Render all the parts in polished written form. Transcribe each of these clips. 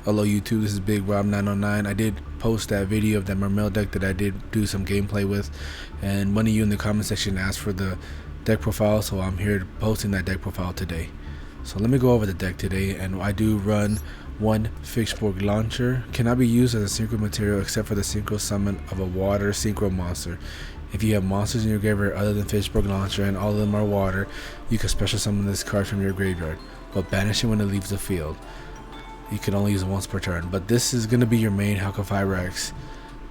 Hello YouTube, this is Big Rob 909. I did post that video of that Mermail deck that I did do some gameplay with, and one of you in the comment section asked for the deck profile, so I'm here posting that deck profile today. So let me go over the deck today, and I do run one Fishborg launcher. Cannot be used as a synchro material except for the synchro summon of a water synchro monster. If you have monsters in your graveyard other than Fishborg launcher and all of them are water, you can special summon this card from your graveyard, but banish it when it leaves the field. You can only use it once per turn, but this is going to be your main Halka Rex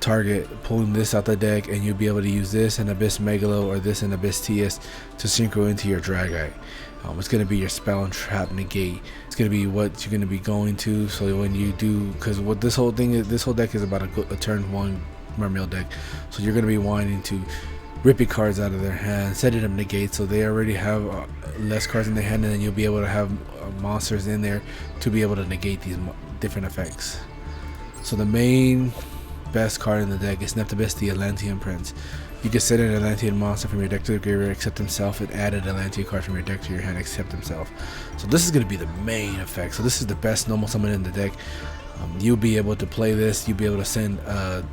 target, pulling this out the deck, and you'll be able to use this and Abyss Megalo or this and Abyss TS to synchro into your Dragite. It's going to be your spell and trap negate. It's going to be what you're going to be going to, so when you do, because what this whole thing is, this whole deck is about a turn one Mermail deck, so you're going to be wanting to ripping cards out of their hand, setting them negate, so they already have less cards in their hand, and then you'll be able to have monsters in there to be able to negate these different effects. So the main best card in the deck is Neptibus, the Atlantean Prince. You can set an Atlantean monster from your deck to the graveyard except himself, and add an Atlantean card from your deck to your hand except himself. So this is going to be the main effect. So this is the best normal summon in the deck. You'll be able to play this. You'll be able to send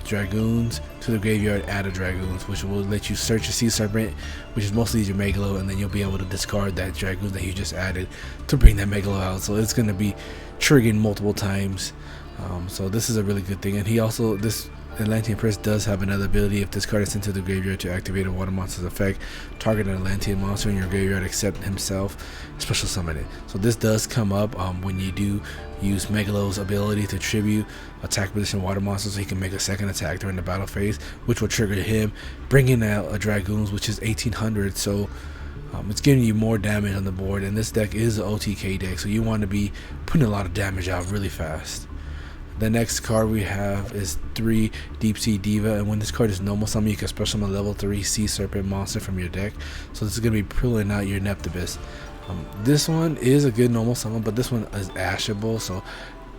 Dragoons to the graveyard, add a Dragoons, which will let you search a Sea Serpent, which is mostly your Megalo, and then you'll be able to discard that Dragoon that you just added to bring that Megalo out. So it's going to be triggering multiple times. So this is a really good thing. And he also, this Atlantean Prince does have another ability. If this card is sent to the graveyard to activate a water monster's effect, target an Atlantean monster in your graveyard except himself, special summon it. So this does come up when you do use Megalo's ability to tribute attack position water monster, so he can make a second attack during the battle phase, which will trigger him, bringing out a Dragoons, which is 1800. So it's giving you more damage on the board, and this deck is an OTK deck, so you want to be putting a lot of damage out really fast. The next card we have is 3 Deep Sea Diva, and when this card is normal summon, you can special summon a level 3 Sea Serpent monster from your deck. So this is going to be pulling out your Neptibus. This one is a good normal summon, but this one is ashable, so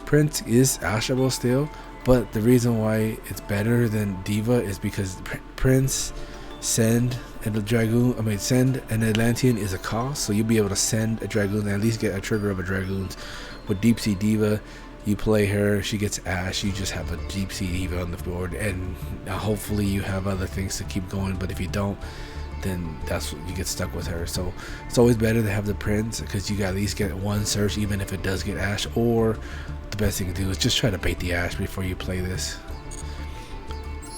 Prince is ashable still, but the reason why it's better than Diva is because Prince send and the Dragoon, send an Atlantean is a cost, so you'll be able to send a Dragoon and at least get a trigger of a Dragoons. With Deep Sea Diva, you play her, she gets Ash, you just have a Deep Sea Diva on the board, and hopefully you have other things to keep going, but if you don't, then that's what you get stuck with her. So it's always better to have the Prince, because you can at least get one search even if it does get Ash, or the best thing to do is just try to bait the Ash before you play this.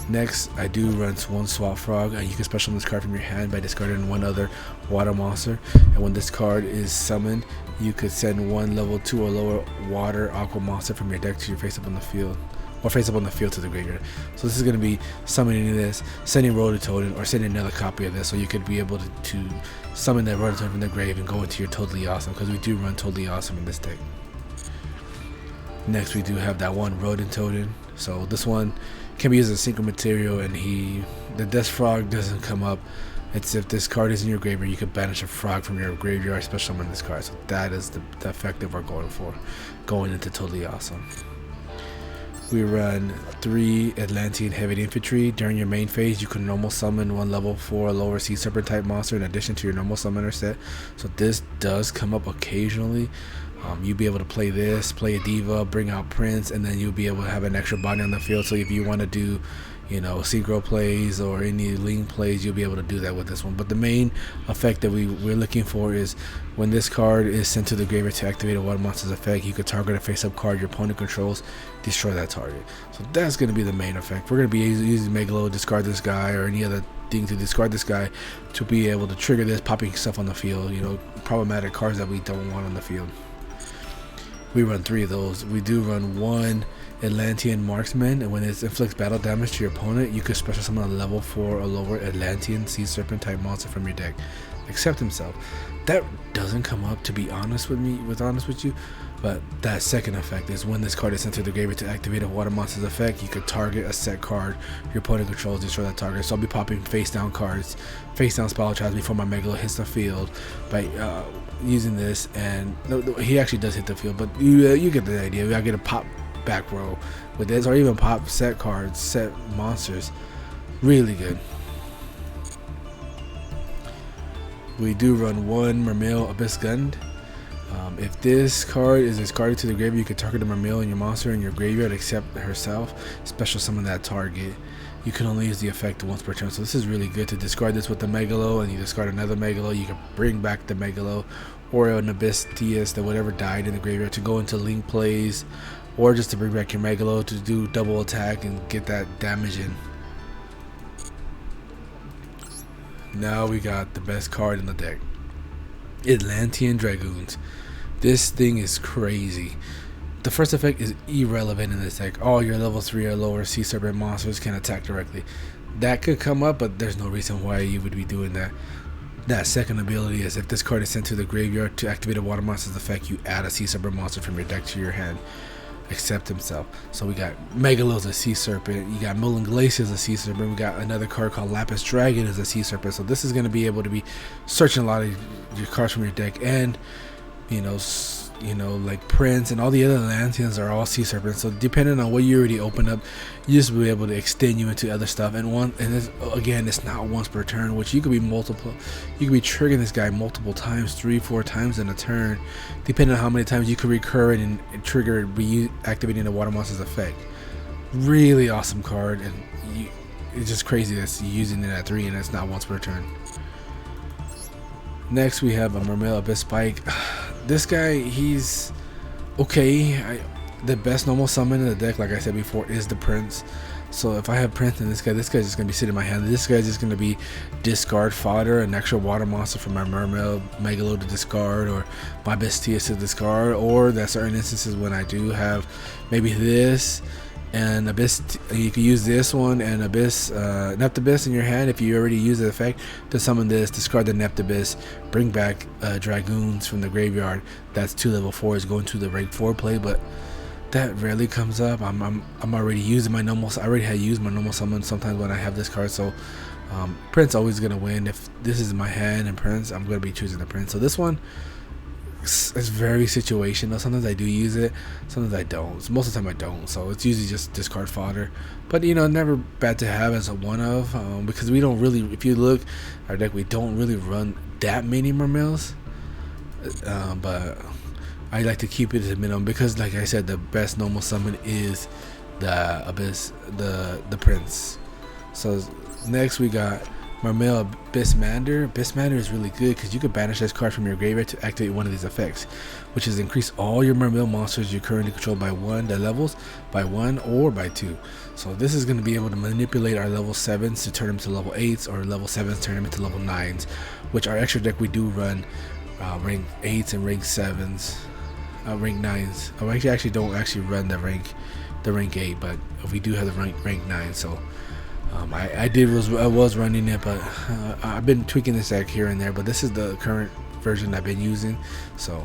Next, I do run one Swap Frog, and you can special this card from your hand by discarding one other water monster, and when this card is summoned, you could send one level 2 or lower water aqua monster from your deck to your face up on the field, or face up on the field to the graveyard. So this is going to be summoning this, sending Rototoad, or sending another copy of this, so you could be able to summon that Rototoad from the grave and go into your Totally Awesome, because we do run Totally Awesome in this deck. Next, we do have that one Rototoad. So this one can be used as a synchro material, and the Death Frog doesn't come up. It's if this card is in your graveyard, you can banish a frog from your graveyard, special summon this card. So that is the effect that we're going for, going into Totally Awesome. We run 3 Atlantean Heavy Infantry. During your main phase, you can normal summon one level 4 lower Sea Serpent type monster in addition to your normal summoner set. So this does come up occasionally. You'll be able to play this, play a Diva, bring out Prince, and then you'll be able to have an extra body on the field. So if you want to do, synchro plays or any link plays, you'll be able to do that with this one. But the main effect that we're looking for is when this card is sent to the graveyard to activate a water monster's effect, you could target a face-up card your opponent controls, destroy that target. So that's going to be the main effect. We're going to be using Megalo, discard this guy, or any other thing to discard this guy to be able to trigger this, popping stuff on the field, problematic cards that we don't want on the field. We run 3 of those. We do run 1 Atlantean Marksman, and when it inflicts battle damage to your opponent, you could special summon a level 4 or lower Atlantean Sea Serpent type monster from your deck, except himself. That doesn't come up, to be honest with you, but that second effect is when this card is sent to the graveyard to activate a water monster's effect, you could target a set card your opponent controls, destroy that target. So I'll be popping face down cards, face down spell traps before my Megalo hits the field by using this, and he actually does hit the field, but you get the idea. I get a pop back row with this, or even pop set cards, set monsters. Really good. We do run 1 Mermail Abyss Gun. If this card is discarded to the graveyard, you can target the Mermail and your monster in your graveyard except herself. Special summon that target. You can only use the effect once per turn, so this is really good to discard this with the Megalo, and you discard another Megalo. You can bring back the Megalo or an Abyss Tias, that whatever died in the graveyard, to go into link plays, or just to bring back your Megalo to do double attack and get that damage in. Now we got the best card in the deck, Atlantean Dragoons. This thing is crazy. The first effect is irrelevant in this deck. All your level 3 or lower Sea Serpent monsters can attack directly. That could come up, but there's no reason why you would be doing that. That second ability is if this card is sent to the graveyard to activate a water monster's effect, you add a Sea Serpent monster from your deck to your hand, except himself. So we got Megalo as a Sea Serpent, you got Moulin Glacier as a Sea Serpent, we got another card called Lapis Dragon as a Sea Serpent. So this is going to be able to be searching a lot of your cards from your deck, and you know, like Prince and all the other Atlanteans are all Sea Serpents. So depending on what you already open up, you just will be able to extend you into other stuff. And this, again, it's not once per turn, which you could be multiple. You could be triggering this guy multiple times, 3-4 times in a turn, depending on how many times you could recur it and trigger activating the water monster's effect. Really awesome card, and it's just crazy that you're using it at 3 and it's not once per turn. Next we have a Mermail Abyss Spike. This guy, he's okay. The best normal summon in the deck, like I said before, is the Prince. So if I have Prince and this guy's just going to be sitting in my hand. This guy's just going to be discard fodder, an extra water monster from my Mermail, Megalo to discard, or my Bestias to discard, or there's certain instances when I do have maybe this and Abyss. You can use this one and Abyss, Neptabyss in your hand if you already use the effect to summon this. Discard the Neptabyss, bring back Dragoons from the graveyard. That's 2 level 4s going to the rank 4 play, but that rarely comes up. I'm already using my normal. I already had used my normal summon sometimes when I have this card. So Prince always gonna win. If this is my hand and Prince, I'm gonna be choosing the Prince. So this one, it's very situational. Sometimes I do use it, sometimes I don't. Most of the time I don't, so it's usually just discard fodder. But never bad to have as a one of, because we don't really, if you look our deck, we don't really run that many Mermails, but I like to keep it at a minimum because, like I said, the best normal summon is the Abyss, the Prince. So next we got Mermail Abyssmander. Abyssmander is really good because you can banish this card from your graveyard to activate one of these effects, which is increase all your Mermail monsters you currently control by 1, the levels by 1 or by 2. So this is going to be able to manipulate our level 7s to turn them to level 8s, or level 7s turn them into level 9s, which our extra deck we do run rank 8s and rank 7s, rank 9s. Oh, I actually don't run the rank 8, but we do have the rank 9. So I was running it, but I've been tweaking this deck here and there, but this is the current version I've been using. So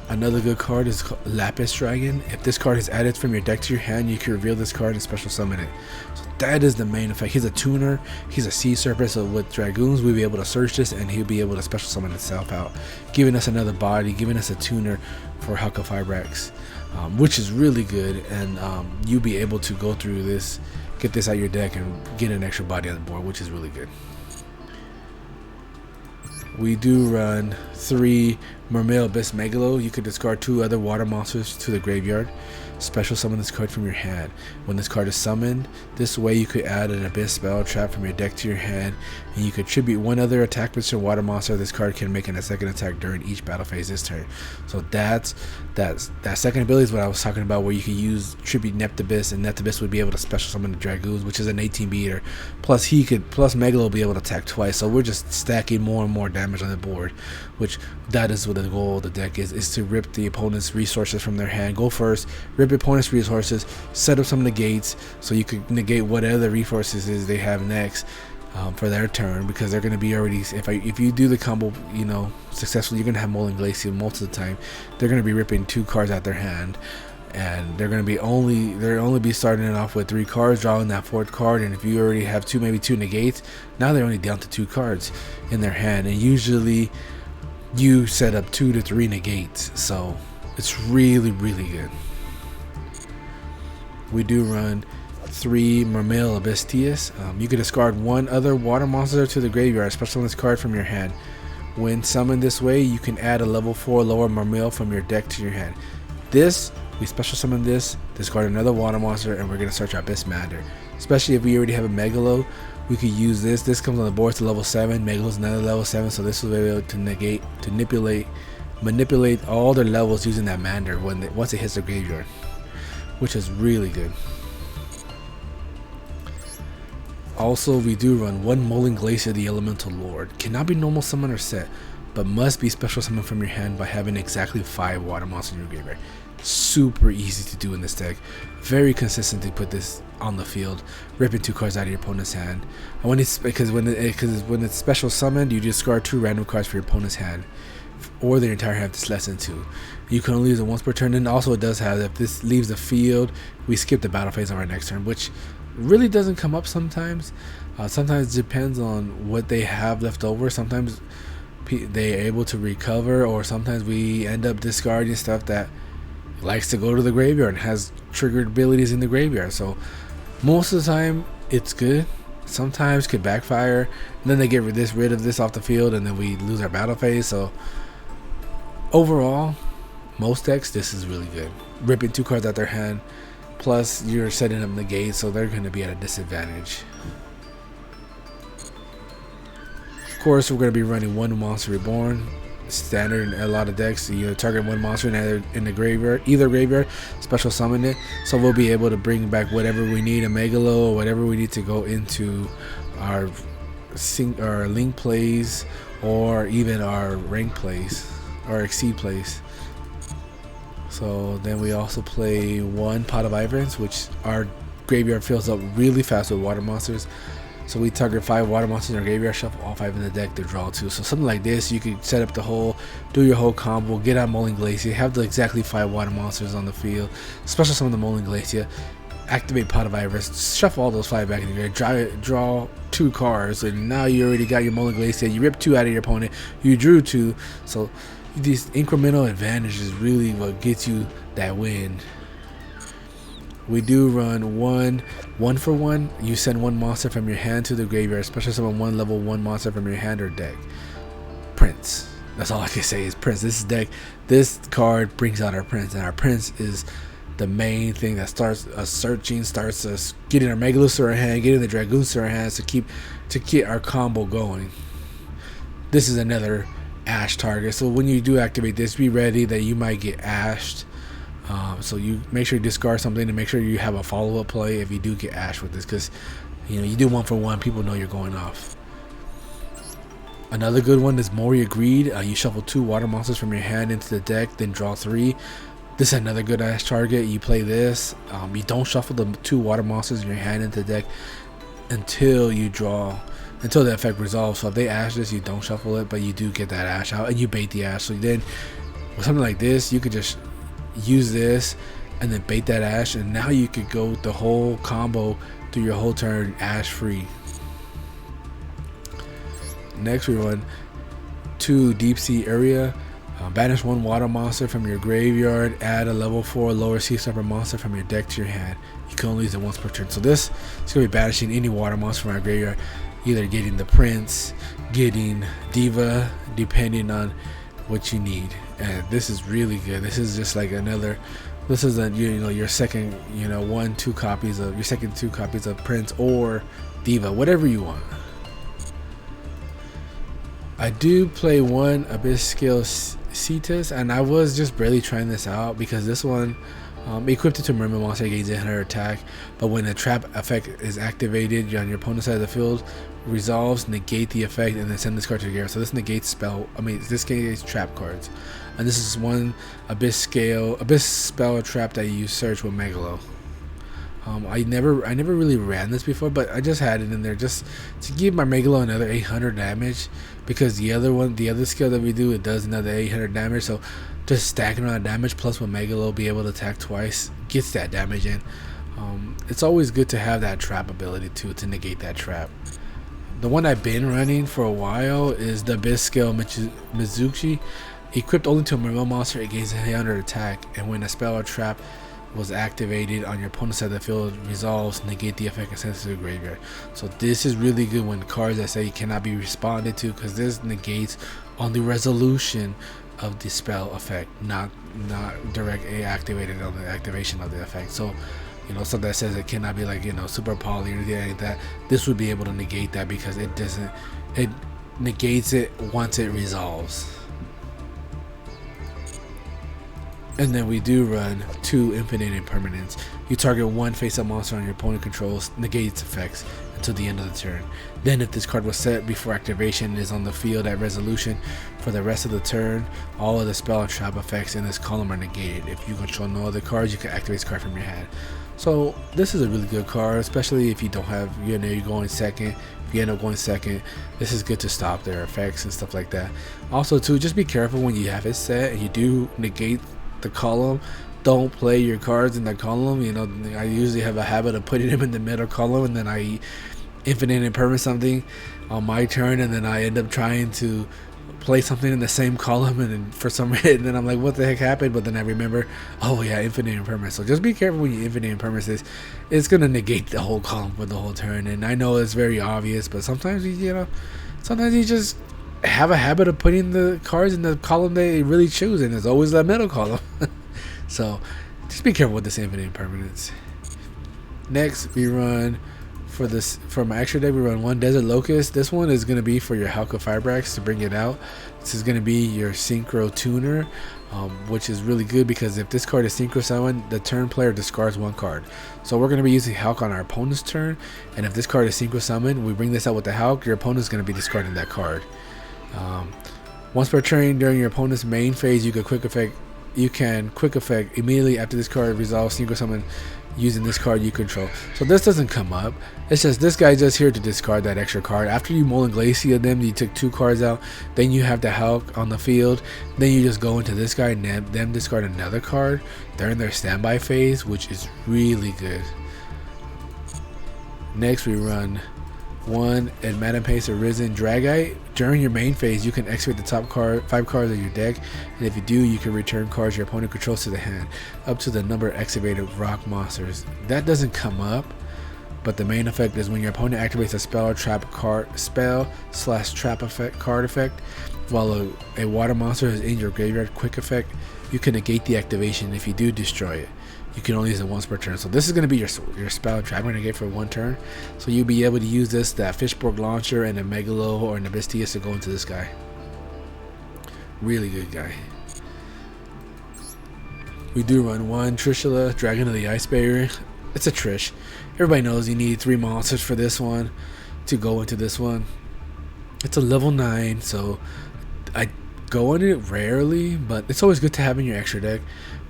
another good card is Lapis Dragon. If this card is added from your deck to your hand, you can reveal this card and special summon it. So that is the main effect. He's a tuner, he's a Sea Serpent, so with Dragoons we'll be able to search this and he'll be able to special summon itself out, giving us another body, giving us a tuner for Halka Fibrax, which is really good. And you'll be able to go through this, get this out of your deck and get an extra body on the board, which is really good. We do run 3 Mermail Abyss Megalo. You could discard 2 other water monsters to the graveyard. Special summon this card from your hand. When this card is summoned, this way you could add an Abyss spell trap from your deck to your hand, and you could tribute 1 other attack position water monster. This card can make a second attack during each battle phase this turn. So that second ability is what I was talking about, where you could use tribute Neptabyss, and Neptabyss would be able to special summon the Dragoons, which is an 18 beater. Plus Megalo will be able to attack twice. So we're just stacking more and more damage on the board, which that is what the goal of the deck is to rip the opponent's resources from their hand. Go first, rip opponent's resources, set up some negates so you could negate whatever resources is they have next for their turn, because they're going to be already, if you do the combo successfully, you're going to have Moulin Glacier most of the time. They're going to be ripping 2 cards out their hand, and they're going to be only be starting it off with 3 cards, drawing that 4th card. And if you already have maybe 2 negates, now they're only down to 2 cards in their hand, and usually you set up 2 to 3 negates, so it's really good. We do run 3 Mermail Abyss Tias. You can discard 1 other water monster to the graveyard, special on this card from your hand. When summoned this way, you can add a level 4 lower Mermail from your deck to your hand. We special summon this, discard another water monster, and we're going to search our Abyss Mander. Especially if we already have a Megalo, we could use this. This comes on the board to level 7, Megalo's another level 7, so this will be able to manipulate all their levels using that Mander once it hits the graveyard, which is really good. Also, we do run one Moaling Glacier, the Elemental Lord. Cannot be normal summon or set, but must be special summon from your hand by having exactly 5 water monsters in your graveyard. Super easy to do in this deck. Very consistent to put this on the field, ripping 2 cards out of your opponent's hand. And when it's special summoned, you discard 2 random cards for your opponent's hand, or their entire hand. That's less than 2. You can only use it once per turn, and also it does have, if this leaves the field, we skip the battle phase on our next turn, which really doesn't come up sometimes. Sometimes it depends on what they have left over. Sometimes they're able to recover, or sometimes we end up discarding stuff that likes to go to the graveyard and has triggered abilities in the graveyard. So most of the time it's good. Sometimes could backfire, and then they get rid of this off the field, and then we lose our battle phase. So overall, most decks, this is really good. Ripping 2 cards out their hand, plus you're setting up negates, so they're going to be at a disadvantage. Of course, we're going to be running one Monster Reborn. Standard in a lot of decks, you target one monster in the graveyard, either graveyard, special summon it, so we'll be able to bring back whatever we need, a Megalo or whatever we need to go into our link plays, or even our rank plays, or exceed plays. So then we also play one Pot of Vibrance, which our graveyard fills up really fast with water monsters. So we target 5 water monsters in our graveyard, shuffle all 5 in the deck to draw 2. So something like this, you could set up do your whole combo, get out Moaling Glacier, have the exactly 5 water monsters on the field, special summon the Moaling Glacier, activate Pot of Iris, shuffle all those 5 back in the graveyard, draw 2 cards, and now you already got your Moaling Glacier. You rip 2 out of your opponent, you drew 2. So these incremental advantage is really what gets you that win. We do run one for one. You send 1 monster from your hand to the graveyard, special summon 1 level 1 monster from your hand or deck. Prince. That's all I can say is Prince. This card brings out our Prince, and our Prince is the main thing that starts us searching, starts us getting our Megalus to our hand, getting the Dragoons to our hands to get our combo going. This is another Ash target, so when you do activate this, be ready that you might get ashed. So you make sure you discard something to make sure you have a follow-up play if you do get Ash with this, because you do 1 for 1, people know you're going off. Another good one is Moria Greed. You shuffle 2 water monsters from your hand into the deck, then draw 3. This is another good Ash target. You play this. You don't shuffle the 2 water monsters in your hand into the deck until the effect resolves. So if they Ash this, you don't shuffle it, but you do get that Ash out, and you bait the Ash. So then with something like this, you could just use this and then bait that Ash, and now you could go the whole combo through your whole turn Ash free. Next we run 2 Deep Sea Area. Banish 1 water monster from your graveyard, add a level 4 lower sea serpent monster from your deck to your hand. You can only use it once per turn. So this is going to be banishing any water monster from our graveyard, either getting the Prince, getting Diva, depending on what you need. And this is really good. This is just like your second 2 copies of Prince or Diva, whatever you want. I do play 1 Abyss Scale Cetus, and I was just barely trying this out because this one equipped it to Mermail monster, gains 800 attack, but when the trap effect is activated on your opponent's side of the field, resolves, negate the effect, and then send this card to your graveyard. So this negates this negates trap cards, and this is 1 Abyss spell trap that you search with Megalo. I never really ran this before, but I just had it in there just to give my Megalo another 800 damage, because the other skill that we do, it does another 800 damage. So just stacking on that damage plus with Megalo be able to attack twice gets that damage in. It's always good to have that trap ability to negate that trap. The one I've been running for a while is the Abyss Scale Mizuchi. Equipped only to a Mermail monster, it gains 800 attack, and when a spell or trap was activated on your opponent's side of the field, resolves, negate the effect, and send it to the graveyard. So this is really good when cards that say cannot be responded to, because this negates on the resolution of the spell effect, not direct A activated on the activation of the effect. So, you know, something that says it cannot be like, you know, super poly or anything like that. This would be able to negate that because it doesn't. It negates it once it resolves. And then we do run 2 infinite impermanence. You target 1 face-up monster on your opponent controls, negate its effects until the end of the turn. Then if this card was set before activation and is on the field at resolution for the rest of the turn, all of the spell and trap effects in this column are negated. If you control no other cards, you can activate this card from your hand. So this is a really good card, especially if you don't have, you know, you're going second. If you end up going second, this is good to stop their effects and stuff like that. Also too, just be careful when you have it set and you do negate the column. Don't play your cards in the column. You know, I usually have a habit of putting them in the middle column, and then I infinite impermanence something on my turn, and then I end up trying to play something in the same column, and then for some reason then I'm like, what the heck happened? But then I remember, oh yeah, infinite impermanence. So just be careful when you infinite impermanence this. It's gonna negate the whole column for the whole turn. And I know it's very obvious, but sometimes you just have a habit of putting the cards in the column they really choose, and it's always that middle column. So just be careful with this infinite impermanence. Next we run for my extra deck, we run 1 Desert Locust. This one is going to be for your Halka Fibrax to bring it out. This is going to be your Synchro Tuner, which is really good because if this card is Synchro Summon, the turn player discards 1 card. So we're going to be using Hulk on our opponent's turn, and if this card is Synchro Summon, we bring this out with the Hulk, your opponent's going to be discarding that card. Once per turn during your opponent's main phase, you can quick effect immediately after this card resolves Synchro Summon using this card you control. So this doesn't come up. It's just this guy just here to discard that extra card. After you Molan Glacier them, you took 2 cards out, then you have the Hulk on the field, then you just go into this guy and them discard another card. They're in their standby phase, which is really good. Next we run 1 and Madam Pace Arisen Dragite. During your main phase, you can activate the top 5 cards of your deck, and if you do, you can return cards your opponent controls to the hand, up to the number of activated rock monsters. That doesn't come up, but the main effect is when your opponent activates a spell or trap card, spell/trap effect card effect, while a water monster is in your graveyard quick effect, you can negate the activation. If you do, destroy it. You can only use it once per turn. So this is going to be your spell trap renegade for 1 turn. So you'll be able to use this, that Fishborg launcher and a Megalo or an Abystius to go into this guy. Really good guy. We do run 1 Trishula, Dragon of the Ice Barrier. It's a Trish. Everybody knows you need 3 monsters for this one to go into this one. It's a level 9, so I go in it rarely, but it's always good to have in your extra deck.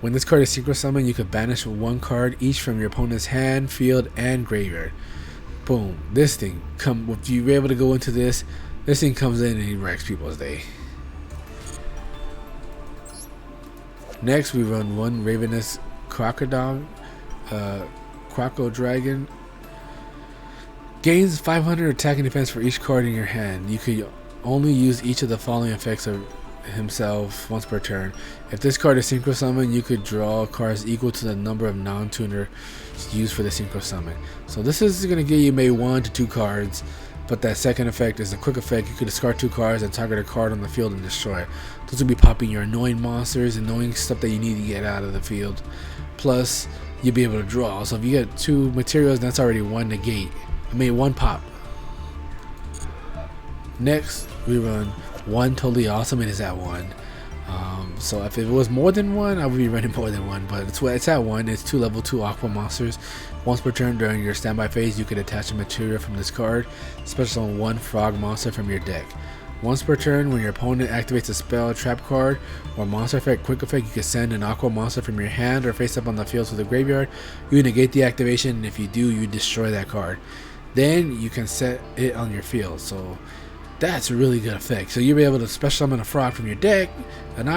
When this card is Synchro Summon, you can banish 1 card each from your opponent's hand, field, and graveyard. Boom. This thing, if you're able to go into this thing comes in and he wrecks people's day. Next, we run 1 Ravenous Crocodile, Croco Dragon. Gains 500 attack and defense for each card in your hand. You could only use each of the following effects of himself once per turn. If this card is Synchro Summon, you could draw cards equal to the number of non-tuner used for the Synchro Summon. So this is going to give you maybe 1 to 2 cards, but that second effect is a quick effect. You could discard 2 cards and target a card on the field and destroy it. Those will be popping your annoying monsters, annoying stuff that you need to get out of the field. Plus, you'll be able to draw. So if you get 2 materials, that's already 1 negate. 1 pop. Next, we run 1 Totally Awesome, and it's at 1. So if it was more than 1, I would be running more than 1, but it's at 1. It's 2 level 2 Aqua monsters. Once per turn during your standby phase, you can attach a material from this card, special on 1 frog monster from your deck. Once per turn, when your opponent activates a spell, trap card, or monster effect, quick effect, you can send an Aqua monster from your hand or face up on the field to the graveyard. You negate the activation, and if you do, you destroy that card. Then you can set it on your field. So that's a really good effect. So you'll be able to special summon a frog from your deck,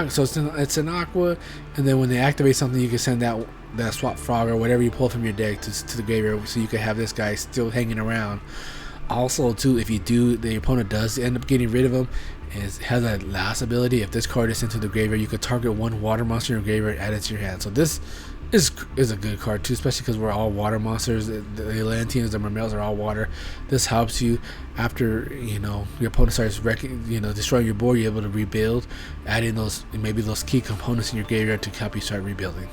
so it's an Aqua, and then when they activate something, you can send that swap frog or whatever you pull from your deck to the graveyard, so you can have this guy still hanging around. Also, too, if you do, the opponent does end up getting rid of him, it has that last ability. If this card is sent to the graveyard, you could target 1 water monster in your graveyard, add it to your hand. So this is a good card too, especially because we're all water monsters. The Atlanteans, the Mermails are all water. This helps you after your opponent starts destroying your board. You're able to rebuild, adding those key components in your graveyard to help you start rebuilding.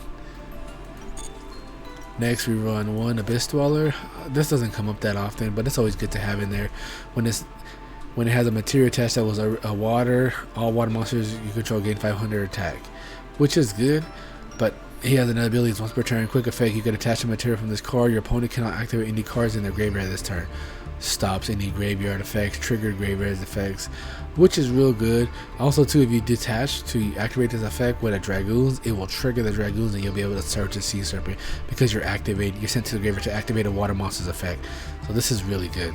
Next, we run one Abyss Dweller. This doesn't come up that often, but it's always good to have in there. When it has a material attached that was a water, all water monsters you control gain 500 attack, which is good. But he has another ability. Once per turn, quick effect. You can attach a material from this card. Your opponent cannot activate any cards in their graveyard this turn. Stops any graveyard effects, triggered graveyard effects, which is real good. Also, too, if you detach to activate this effect with a Dragoons, it will trigger the Dragoons, and you'll be able to search a Sea Serpent because you're sent to the graveyard to activate a water monster's effect. So this is really good.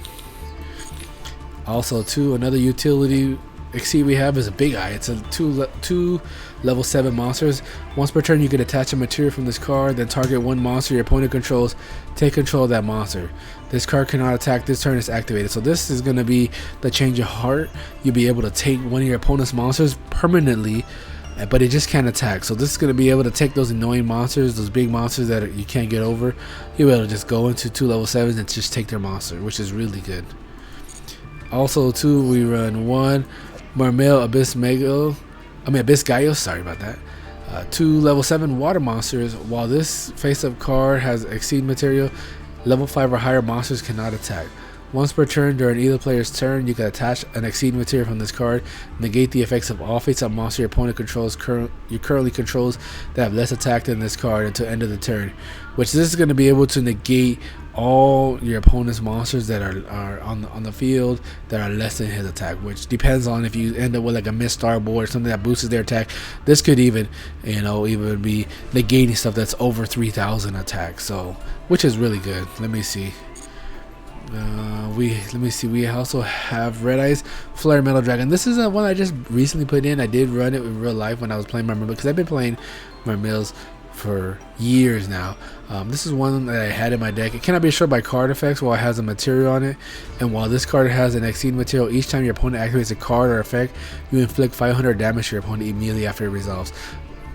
Also, too, another utility Exceed we have is a Big Eye. It's a two level 7 monsters. Once per turn, you can attach a material from this card, then target one monster your opponent controls. Take control of that monster. This card cannot attack this turn. It's activated. So this is going to be the change of heart. You'll be able to take one of your opponent's monsters permanently, but it just can't attack. So this is going to be able to take those annoying monsters, those big monsters that you can't get over. You'll be able to just go into 2 level 7s and just take their monster, which is really good. Also, too, we run one Mermail Abyss Gaios, sorry about that. 2 level 7 water monsters. While this face-up card has Exceed material, level 5 or higher monsters cannot attack. Once per turn during either player's turn, you can attach an Exceed material from this card, negate the effects of all face-up monsters your opponent currently controls that have less attack than this card until end of the turn. Which this is going to be able to negate all your opponent's monsters that are on the field that are less than his attack, which depends on if you end up with like a missed star board or something that boosts their attack. This could even even be negating stuff that's over 3,000 attack, so which is really good. Let me see. We also have Red Eyes Flare Metal Dragon. This is one I just recently put in. I did run it in real life when I was playing Mermail, because I've been playing Mermails for years now. This is one that I had in my deck. It cannot be destroyed by card effects while it has a material on it, and while this card has an Exceed material, each time your opponent activates a card or effect, you inflict 500 damage to your opponent immediately after it resolves.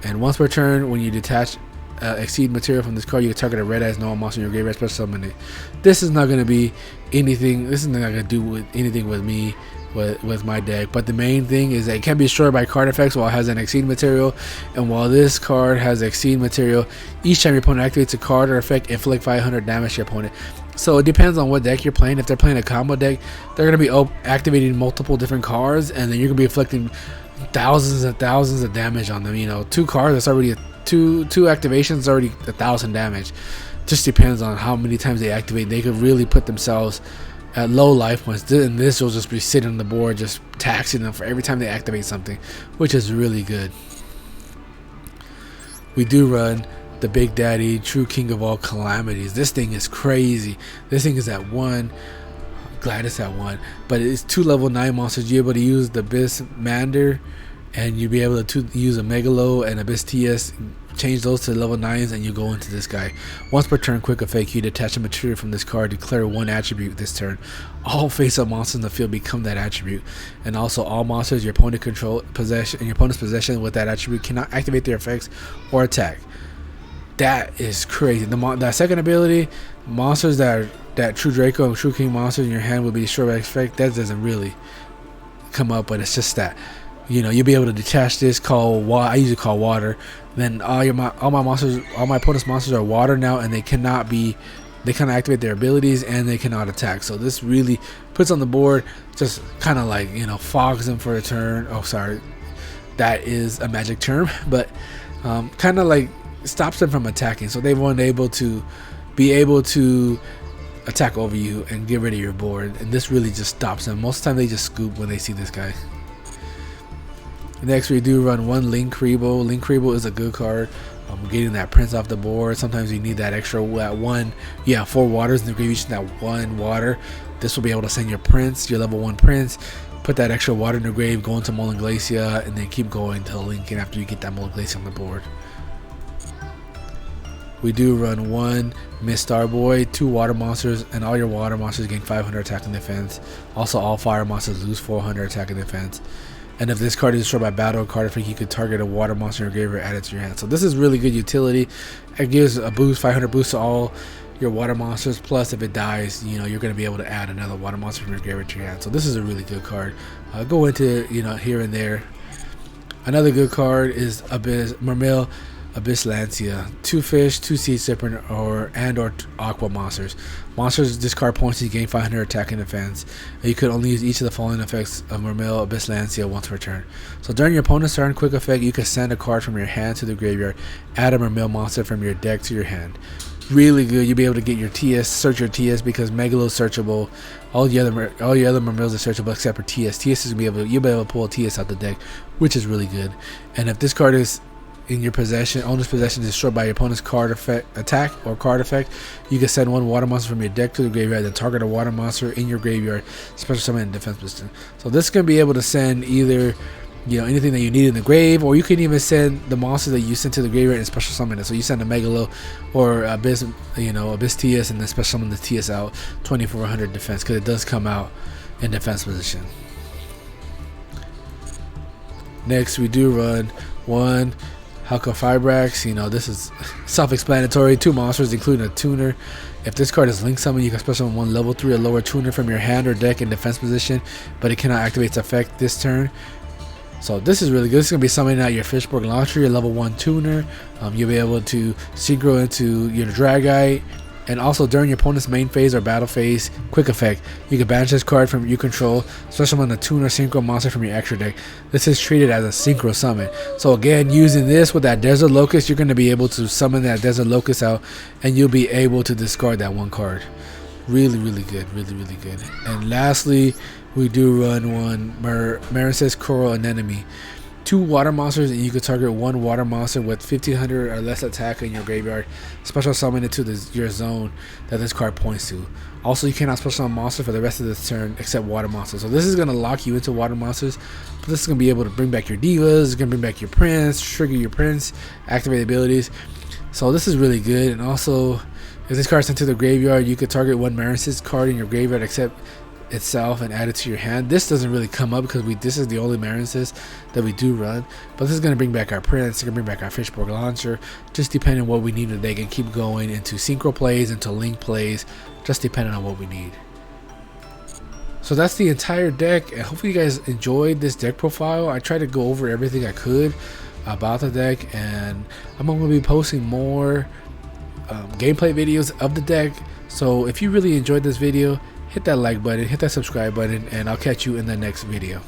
And once per turn, when you detach Exceed material from this card, you can target a Red Eyes normal monster in your graveyard, special summon it. This is not going to be anything. This is not going to do anything with me, with my deck. But the main thing is that it can be destroyed by card effects while it has an Exceed material. And while this card has Exceed material, each time your opponent activates a card or effect, inflict 500 damage to your opponent. So it depends on what deck you're playing. If they're playing a combo deck, they're going to be activating multiple different cards, and then you're going to be inflicting thousands and thousands of damage on them. 2 cards, that's already two activations, already 1,000 damage. Just depends on how many times they activate. They could really put themselves at low life points, and this will just be sitting on the board, just taxing them for every time they activate something, which is really good. We do run the Big Daddy, True King of all Calamities. This thing is crazy. This thing is at 1. Glad it's at 1, but it's 2 level 9 monsters. You're able to use the Abyss Mander, and you'll be able to use a Megalo and Abyss TS, change those to level 9s, and you go into this guy. Once per turn, quick effect, you detach a material from this card, declare 1 attribute this turn. All face-up monsters in the field become that attribute, and also all monsters your opponent in your opponent's possession with that attribute cannot activate their effects or attack. That is crazy. That second ability, monsters that True Draco and True King monsters in your hand will be destroyed by effect. That doesn't really come up, but it's just that you'll be able to detach this. I usually call water. Then all my opponent's monsters are water now, and they cannot activate their abilities, and they cannot attack. So this really puts on the board, just kind of like fogs them for a turn. Oh, sorry, that is a magic term, but kind of like stops them from attacking. So they weren't able to attack over you and get rid of your board, and this really just stops them. Most of the time they just scoop when they see this guy. Next, we do run one Link Rebo. Link Rebo is a good card. Getting that prince off the board. Sometimes you need that extra 1. Yeah, 4 waters in the grave. You just need that 1 water. This will be able to send your prince, your level 1 prince. Put that extra water in the grave, go into Molan Glacia, and then keep going till Lincoln after you get that Molan Glacia on the board. We do run 1 Miss Starboy, 2 water monsters, and all your water monsters gain 500 attack and defense. Also, all fire monsters lose 400 attack and defense. And if this card is destroyed by battle or card effect, you could target a water monster in your graveyard, add it to your hand. So this is really good utility. It gives a boost, 500 boost to all your water monsters. Plus, if it dies, you know, you're going to be able to add another water monster from your graveyard to your hand. So this is a really good card. Go into, you know, here and there. Another good card is Mermail, Abyss Lancia. 2 fish, 2 Sea Serpent, or Aqua monsters. Monsters discard points to gain 500 attack and defense. And you could only use each of the following effects of Mermail, Abyss Lancia once per turn. So during your opponent's turn, quick effect, you can send a card from your hand to the graveyard. Add a Mermail monster from your deck to your hand. Really good. You'll be able to get your TS, search your TS, because Megalo is searchable. All your other Mermails are searchable except for TS. TS is you'll be able to pull a TS out the deck, which is really good. And if this card is in your possession, owner's possession, destroyed by your opponent's card effect, attack or card effect, you can send one water monster from your deck to the graveyard, then target a water monster in your graveyard, special summon in defense position. So this can be able to send either, you know, anything that you need in the grave, or you can even send the monster that you sent to the graveyard and special summon it. So you send a Megalo or Abyss, you know, Abyss TS, and then special summon the TS out, 2400 defense, because it does come out in defense position. Next, we do run one Halka Fibrax. You know, this is self-explanatory. 2 monsters, including a tuner. If this card is link summon, you can special summon one level 3 or lower tuner from your hand or deck in defense position, but it cannot activate its effect this turn. So this is really good. This is going to be summoning out your Fishborg Launcher, your level 1 tuner. You'll be able to synchro into your Dragite. And also during your opponent's main phase or battle phase, quick effect, you can banish this card from you control, special summon a tuner synchro monster from your extra deck. This is treated as a synchro summon. So again, using this with that Desert Locust, you're going to be able to summon that Desert Locust out, and you'll be able to discard that one card. Really, really good. Really, really good. And lastly, we do run one Marincess Coral Anemone. 2 water monsters, and you can target 1 water monster with 1500 or less attack in your graveyard. Special summon it to your zone that this card points to. Also, you cannot special summon monster for the rest of this turn except water monsters. So this is going to lock you into water monsters. But this is going to be able to bring back your divas. It's going to bring back your prince, trigger your prince, activate abilities. So this is really good. And also, if this card is sent to the graveyard, you could target 1 Marincess card in your graveyard except itself and add it to your hand. This doesn't really come up because this is the only Marincess that we do run, but this is going to bring back our prince, it's going to bring back our Fishborg Launcher, just depending on what we need today. They can keep going into synchro plays, into link plays, just depending on what we need. So that's the entire deck, and hopefully you guys enjoyed this deck profile. I tried to go over everything I could about the deck, and I'm going to be posting more gameplay videos of the deck. So if you really enjoyed this video, hit that like button, hit that subscribe button, and I'll catch you in the next video.